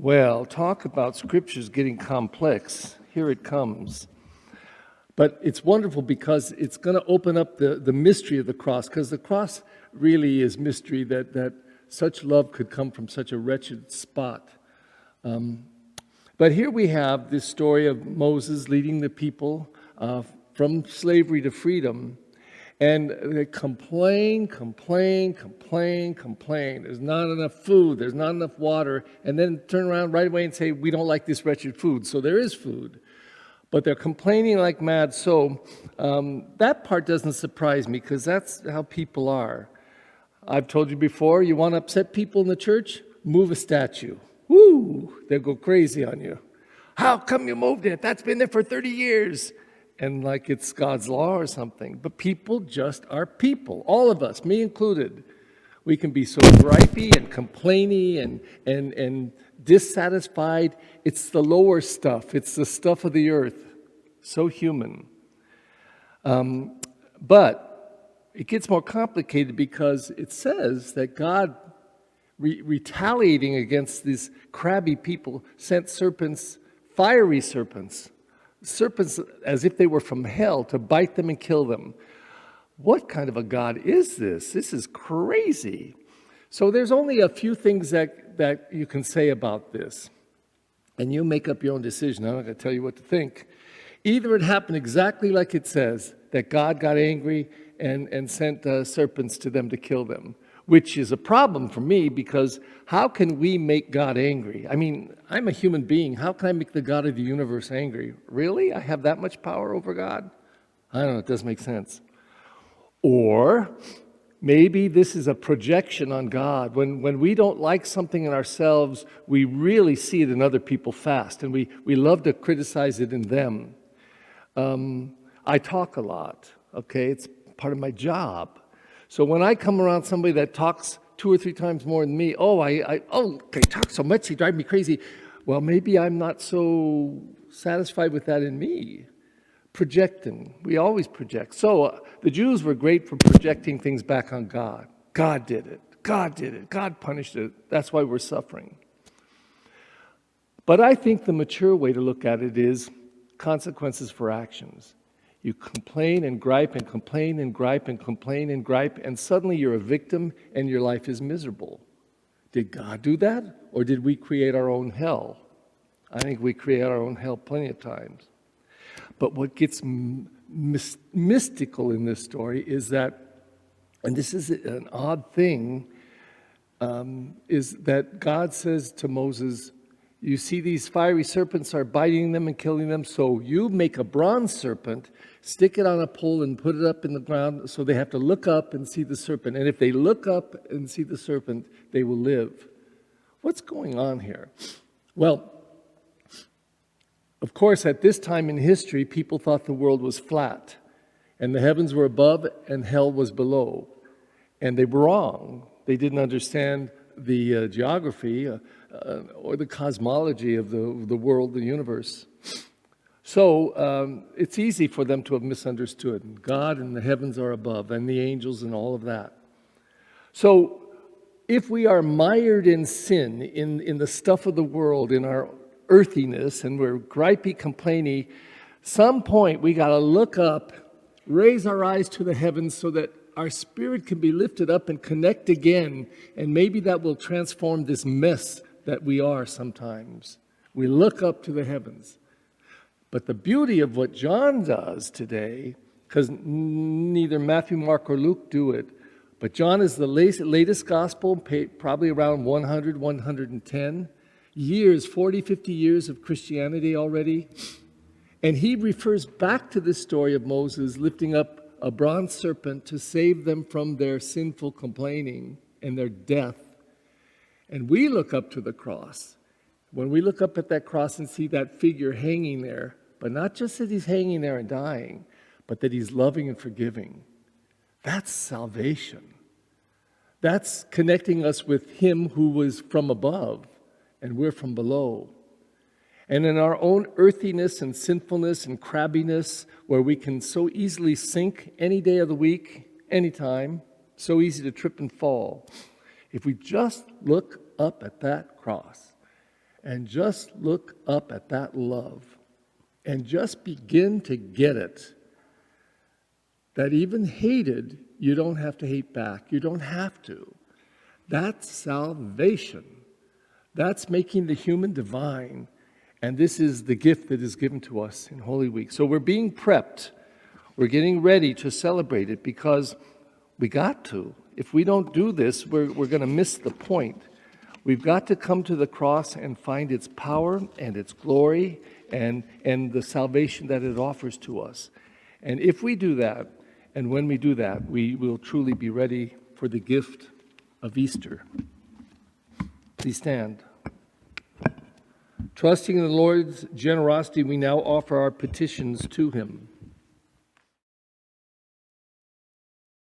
Well, talk about scriptures getting complex. Here it comes. But it's wonderful because it's going to open up the mystery of the cross, because the cross really is mystery, that such love could come from such a wretched spot. But here we have this story of Moses leading the people from slavery to freedom. And they complain. There's not enough food. There's not enough water. And then turn around right away and say, we don't like this wretched food. So there is food. But they're complaining like mad. So that part doesn't surprise me, because that's how people are. I've told you before, you want to upset people in the church? Move a statue. Woo! They'll go crazy on you. How come you moved it? That's been there for 30 years. And like it's God's law or something. But people just are people. All of us, me included. We can be so gripey and complainy and dissatisfied. It's the lower stuff. It's the stuff of the earth. So human. But it gets more complicated, because it says that God, retaliating against these crabby people, sent serpents, fiery serpents as if they were from hell, to bite them and kill them. What kind of a God is this? This is crazy. So there's only a few things that you can say about this. And you make up your own decision. I'm not going to tell you what to think. Either it happened exactly like it says, that God got angry and sent serpents to them to kill them, which is a problem for me, because how can we make God angry? I mean, I'm a human being. How can I make the God of the universe angry? Really? I have that much power over God? I don't know. It doesn't make sense. Or maybe this is a projection on God. When we don't like something in ourselves, we really see it in other people fast, and we love to criticize it in them. I talk a lot, okay? It's part of my job. So when I come around somebody that talks 2 or 3 times more than me, they talk so much, they drive me crazy. Well, maybe I'm not so satisfied with that in me. Projecting. We always project. So the Jews were great for projecting things back on God. God did it. God did it. God punished it. That's why we're suffering. But I think the mature way to look at it is consequences for actions. You complain and gripe and complain and gripe and complain and gripe, and suddenly you're a victim and your life is miserable. Did God do that? Or did we create our own hell? I think we create our own hell plenty of times. But what gets mystical in this story is that, and this is an odd thing, is that God says to Moses, you see these fiery serpents are biting them and killing them, so you make a bronze serpent, stick it on a pole and put it up in the ground, so they have to look up and see the serpent. And if they look up and see the serpent, they will live. What's going on here? Well, of course, at this time in history, people thought the world was flat, and the heavens were above and hell was below. And they were wrong. They didn't understand the geography or the cosmology of the world, the universe. So it's easy for them to have misunderstood. God and the heavens are above, and the angels and all of that. So if we are mired in sin, in the stuff of the world, in our earthiness, and we're gripey, complainy, some point we got to look up, raise our eyes to the heavens so that our spirit can be lifted up and connect again, and maybe that will transform this mess that we are sometimes. We look up to the heavens. But the beauty of what John does today, because neither Matthew, Mark, or Luke do it, but John is the latest gospel, probably around 100, 110 years, 40, 50 years of Christianity already. And he refers back to this story of Moses lifting up a bronze serpent to save them from their sinful complaining and their death. And we look up to the cross. When we look up at that cross and see that figure hanging there, but not just that he's hanging there and dying, but that he's loving and forgiving, that's salvation. That's connecting us with him who was from above, and we're from below. And in our own earthiness and sinfulness and crabbiness, where we can so easily sink any day of the week, anytime, so easy to trip and fall. If we just look up at that cross and just look up at that love and just begin to get it. That even hated, you don't have to hate back. You don't have to. That's salvation. That's making the human divine. And this is the gift that is given to us in Holy Week. So we're being prepped. We're getting ready to celebrate it because we got to. If we don't do this, we're going to miss the point. We've got to come to the cross and find its power and its glory and the salvation that it offers to us. And if we do that, and when we do that, we will truly be ready for the gift of Easter. Please stand. Trusting in the Lord's generosity, we now offer our petitions to him.